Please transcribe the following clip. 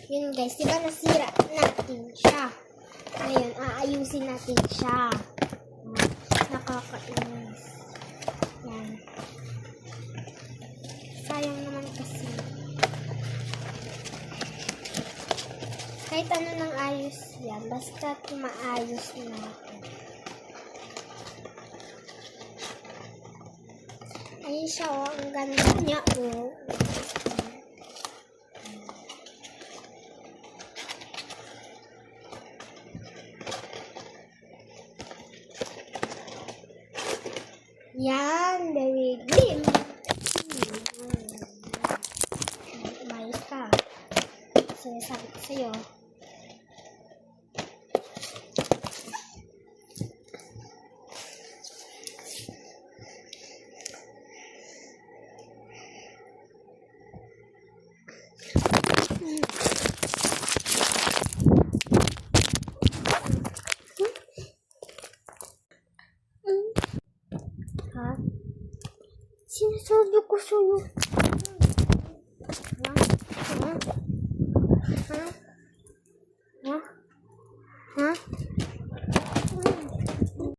Yun guys, diba nasira natin siya. Ngayon, aayusin natin siya. Nakakainis. Yan. Sayang naman kasi. Kahit ano nang ayos yan, basta maayos natin. Ayun siya, oh. Ang ganda niya, oh. Yan, very good. Umayos ka. Sinasabi ko sa'yo. Ha? Sinasabi ko sa'yo.